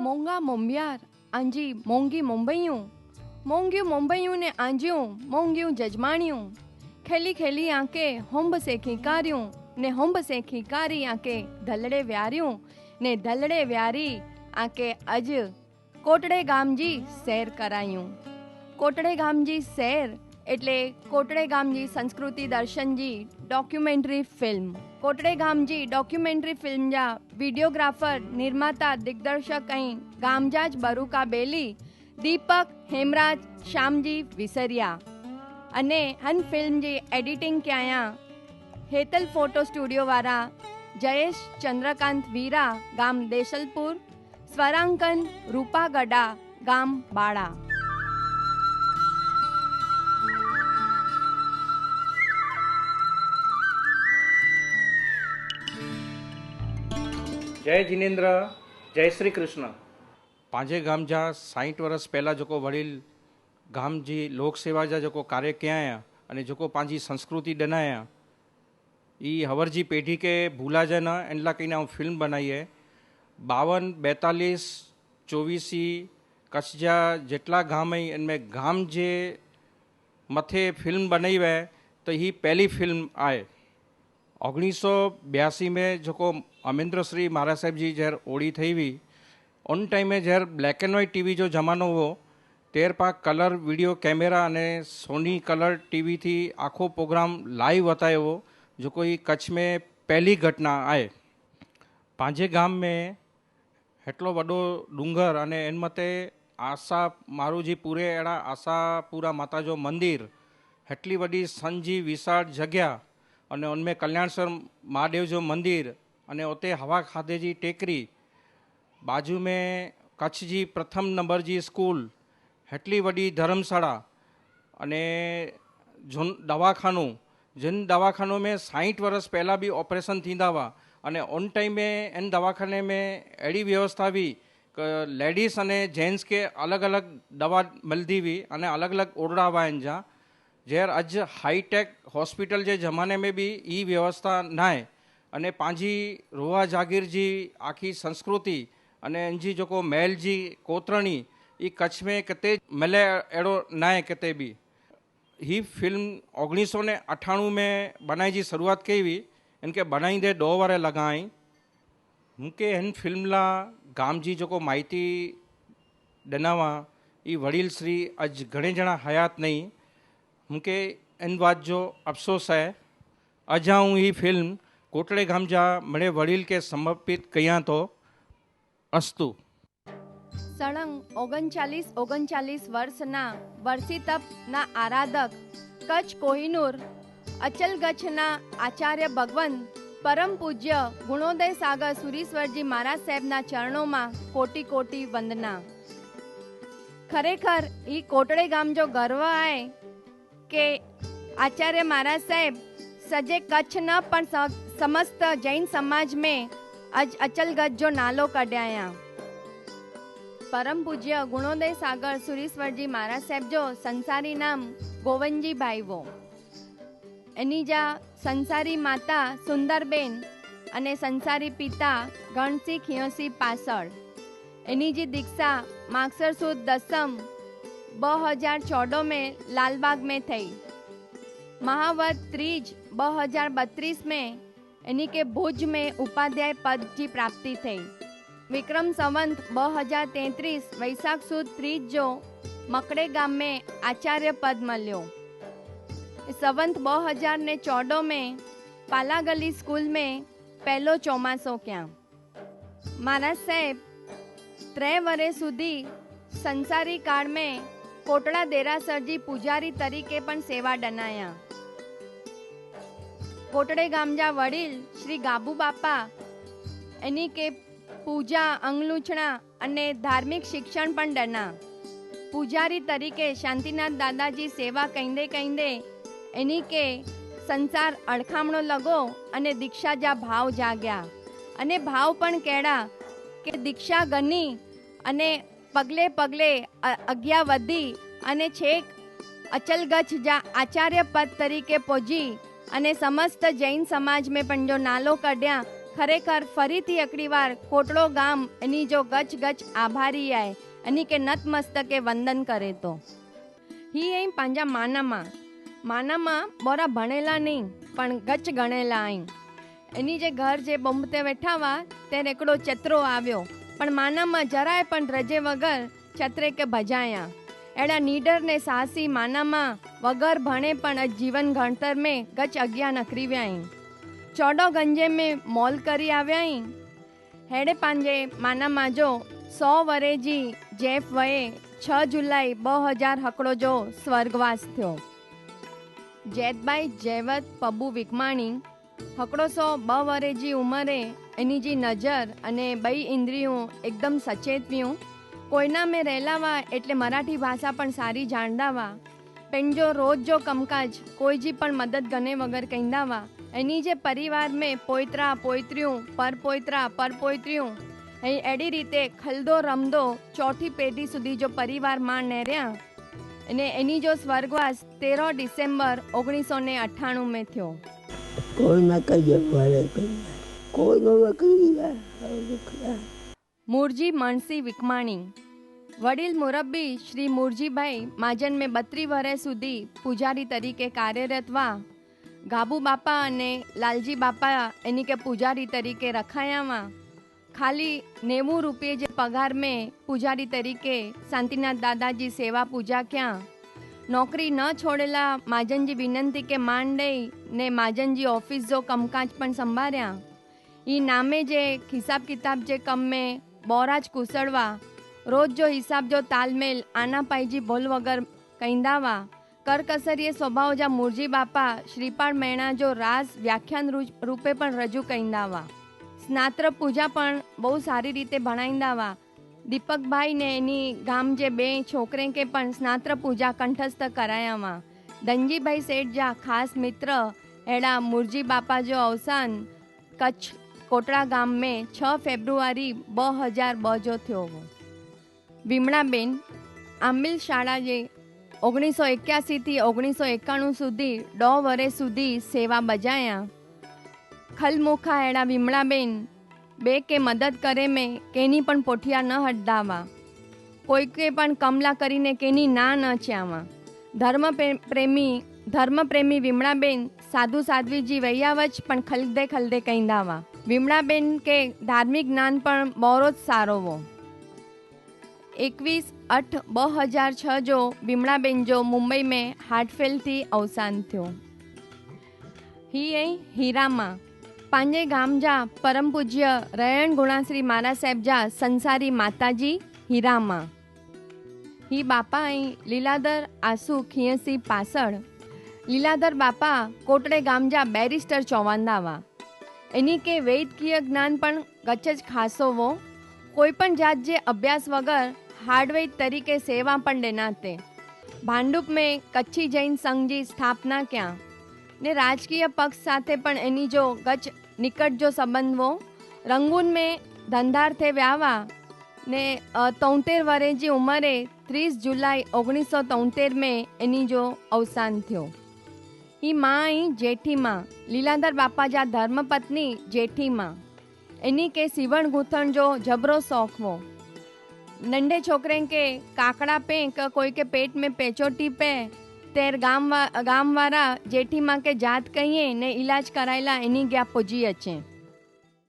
મોંઘા મોંબિયાર આંજી મોંઘી મુંબઈયું, મોંઘ્યું મુંબઈયું ને આંજ્યું મોંઘ્યું જજમાણ્યું, ખેલી ખેલી આંકે હોંબ સે ખીકાર્યું ને હોંબ સે ખીકારી આંકે ધલડે વ્યાર્યું ને ધલડે વ્યારી આંકે અજ કોટડે ગામજી સૈર કરાયું. કોટડે ગામજી સૈર એટલે કોટડે ગામજી સંસ્કૃતિ દર્શનજી ડોક્યુમેન્ટરી ફિલ્મ. કોટડે ગામજી ડોક્યુમેન્ટરી ફિલ્મ જા वीडियोग्राफर निर्माता दिग्दर्शक ऐं गामजाज बरूका बेली दीपक हेमराज श्यामजी विसरिया अने हन फिल्म जी एडिटिंग कया हेतल फोटो स्टूडियो वारा जयेश चंद्रकांत वीरा गाम देशलपुर, स्वरांकन रूपा गडा गाम बाड़ा. जय जिनेन्द्र, जय श्री कृष्ण. पंहिंजे गाम जा 60 वर्ष पहला जो वडील गाम जी लोक सेवा जा जो कार्य कया अने जो पंहिंजी संस्कृति ॾनाया ई हवर जी पेढ़ी के भूला जाए न इन ला कहीं फिल्म बनाई है. 52, 42, 24 कच्छ जा जेटला गाम आई इनमें गाम जे मथे फिल्म बनाई है तो ही पहली फिल्म आए. 1982 में जो अमेंद्र श्री महाराज साहब जी जहर ओड़ी थी हुई उन टाइम में जहर ब्लैक एंड वाइट टीवी जो जमानो हो तेर पा कलर वीडियो कैमरा ने सोनी कलर टीवी थी आखो प्रोग्राम लाइव बतायो हो जो कोई कच्छ में पहली घटना आए. पांजे गाम में हेटलो वडो डूंगर अने इन मते आशा मारू जी पूरे अड़ा आशापुरा माता जो मंदिर हेटली वडी संजी विशाल जगह अने उनमें कल्याणसर महादेव जो मंदिर अने उते हवा खाधे जी टेकरी बाजू में कच्छ जी प्रथम नंबर जी स्कूल हेटली वडी धर्मशाला अने जोन दवाखानों जिन दवाखानों में 60 वर्ष पहला भी ऑपरेशन थींदा हुआ अने उन टाइम में इन दवाखाने में अड़ी व्यवस्था भी लेडीज़ अने जेंट्स के अलग अलग दवा मिलती हुई अने अलग अलग ओरड़ा हुआ इन जा जहर अज हाईटेक हॉस्पिटल के जमाने में भी ई व्यवस्था ना है अने पांजी रोहा जागीर जी आखी संस्कृति अने इनजी जो महल जी कोतरणी ई कच्छ में किते मिले अड़ो ना है किते भी. ही फिल्म 1998 में बनाई जी शुरुआत कई हुई. इनके बनाईंदे 2 वर लगाई. मूंखे हिन फिल्म ला गाम जी जो माहिती ॾिनावा ई वडील श्री अज घणे ॼणा हयात नहीं. मूंखे इन बात जो अफ़सोस है अज आऊँ ही फिल्म कोटड़े गाम जा मड़े वडील के समर्पित कयां तो. अस्तु. सळंग 39 वर्षना वर्षी तपना आराधक कच्छ कोहिनूर अचलगच्छना आचार्य भगवंत परम पूज्य गुणोदय सागर सुरीश्वरजी महाराज साहेबना चरणों में कोटि कोटि वंदना. खरेखर ई कोटड़े गाम जो गर्व है के आचार्य महाराज साहेब सजे कच्छ न पण समस्त जैन समाज में अज अचलगच्छ जो नालो कढाया. परम पूज्य गुणोदय सागर सुरीश्वरजी महाराज साहेब जो संसारी नाम गोवनजी भाई वो एनी जा संसारी माता सुंदरबेन अने संसारी पिता गणसिंह खियोसी पासड़. एनी जी दीक्षा मागसर सुद 10 2014 में लालबाग में थई. महावत तीज 2032 में इन्हीं के भुज में उपाध्याय पद की प्राप्ति थई. विक्रम संवंत 2033 वैशाख सुद 30 जो मकड़े गाम में आचार्य पद मल्यो. संवंत 2014 में पालागली स्कूल में पहलो चौमासो क्या. महाराज साहेब 3 वरे सुधी संसारी काल में कोटड़ा देरासर जी पुजारी तरीके पण सेवा डनाया. कोटड़े गाम जा वडील श्री गाबू बापा एनी के पूजा अंगलूछणा अने धार्मिक शिक्षण पण डना. पुजारी तरीके शांतिनाथ दादाजी सेवा कहींदे कहींदे एनी के संसार अड़खामणो लगो अने दीक्षा जा भाव जाग्या. अने भाव पण केड़ा के दीक्षा गनी अने पगले पगले अग्या वधी अने छेक अचलगच्छ जा आचार्य पद तरीके पहुंची અને સમસ્ત જૈન સમાજ મેં પણ જો નાલો કઢ્યા ખરેખર ફરીથી એકડી વાર કોટડો ગામ એની જો ગચ ગચ આભારી આય એની કે નતમસ્તકે વંદન કરે તો હી અહીં પાંજા માનામાં બોરા ભણેલા નહીં પણ ગચ ગણેલા અહીં એની જે ઘર જે બોમ્બતે વેઠાવા ત્યારે એકડો ચતરો આવ્યો પણ માનામાં જરાય પણ રજે વગર ચતરે કે ભજાયા એડા નીડર ને સાહસી માનામાં વગર ભણે પણ જીવન ગણતર મેં ગચ અગ્યા નકરી વ્યાઈ ચોડો ગંજે મેં મોલ કરી આવ્યાઈ હેડે પાંજે માનામાં જો 100 વરેજી જેફ વયે 6 જુલાઈ 2000 હકડો જો સ્વર્ગવાસ થયો જેતબાઈ જયવત પબુ વિકમાણી હકડો 100 વરેજી ઉંમરે એની જી નજર અને બઈ ઇન્દ્રિયું એકદમ સચેત વ્યું કોઈના મેં રહેલાવા એટલે મરાઠી ભાષા પણ સારી જાણદાવા પણ જો રોજ જો કમકાજ કોઈજી પણ મદદ ગને વગર કહેંદાવા એની જે પરિવાર મેં પોયત્રા પોયત્ર્યું પરપોયત્ર્યું અહીં એડી રીતે ખલદો રમદો ચોથી પેઢી સુધી જો પરિવાર માં નેર્યા અને એની જો સ્વર્ગવાસ 13 ડિસેમ્બર 1998 મેં થયો મૂરજી મણસી વિકમાણી વડીલ મુરબ્બી શ્રી મૂરજીભાઈ માજન મેં 32 વર્ષ સુધી પૂજારી તરીકે કાર્યરત વા ગાબુ બાપા અને લાલજી બાપા એની કે પૂજારી તરીકે રખાયામાં ખાલી 90 રૂપિયે જે પગાર મેં પૂજારી તરીકે શાંતિનાથ દાદાજી સેવા પૂજા ક્યાં નોકરી ન છોડેલા માજનજી વિનંતી કે માંડ દઈ ને માજનજી ઓફિસ જો કમકાજ પણ સંભાળ્યા ઈ નામે જે હિસાબ કિતાબ જે કમ મેં બોરાજ કુસળવા રોજ જો હિસાબ જો તાલમેલ આના પાઈજી ભોલ વગર કૈંદાવા કરકસરીએ સ્વભાવ જા મૂરજી બાપા શ્રીપાળ મૈણા જો રાસ વ્યાખ્યાન રૂપે પણ રજૂ કૈંદાવા સ્નાત્ર પૂજા પણ બહુ સારી રીતે ભણાઈંદાવા દીપકભાઈ ને એની ગામ જે 2 છોકરે કે પણ સ્નાત્ર પૂજા કંઠસ્થ કરાયામાં ધનજીભાઈ શેઠ જા ખાસ મિત્ર એડા મૂરજી બાપા જો અવસાન કચ્છ કોટડા ગામ में 6 ફેબ્રુઆરી 2002 जो थियो हो વિમળાબેન આંબિલ શાળા જે 1981 થી 1991 સુધી 2 વર્ષ સુધી સેવા બજાયા ખલમુખા એડા વિમળાબેન બે કે મદદ કરે મેં કેની પણ પોઠિયા ન હટદાવા કોઈ કે પણ કમલા કરીને કેની ના ન ચ્યાવા ધર્મપ્રેમી વિમળાબેન સાધુ સાધ્વીજી વૈયાવચ પણ ખલદે કહેંદાવા વિમળાબેન કે ધાર્મિક જ્ઞાન પણ બહુ જ સારો હો 21/8/2006 જો વિમળાબેન જો મુંબઈ में हार्टफेल थी अवसान थियो ही ऐं हीरामा પાંજે ગામ જા પરમ પૂજ્ય રયણ ગુણાશ્રી મારા સાહેબ જા સંસારી માતાજી હીરામાં ही बापा અહીં લીલાધર આસુ ખિયસી પાસળ લીલાધર બાપા કોટડે ગામ જા બેરિસ્ટર ચોવાંદાવા એની કે વૈદકીય જ્ઞાન પણ ગચ્છ જ ખાસો વો કોઈ પણ જાત જે અભ્યાસ વગર हार्डवेज तरीके सेवा पण देनाते भांडुप में कच्छी जैन संघ जी स्थापना क्या ने राजकीय पक्ष साथे पण एनी जो गच निकट जो संबंध वो रंगून में धंधार थे व्यावा ने 73 वरे जी उमरे 30 जुलाई 1973 में एनी जो अवसान थयो ही माँ ही जेठी माँ लीलाधर बापा जा धर्मपत्नी जेठी माँ एनी के सीवण गूंथण जो जबरो शौक वो नंढे छोकरे के काकड़ा पे कोई के पेट में पेचोटी पे तेर गाम वारा जेठी माँ के जात कहिए ने इलाज करायला एनी गया पुजी अचे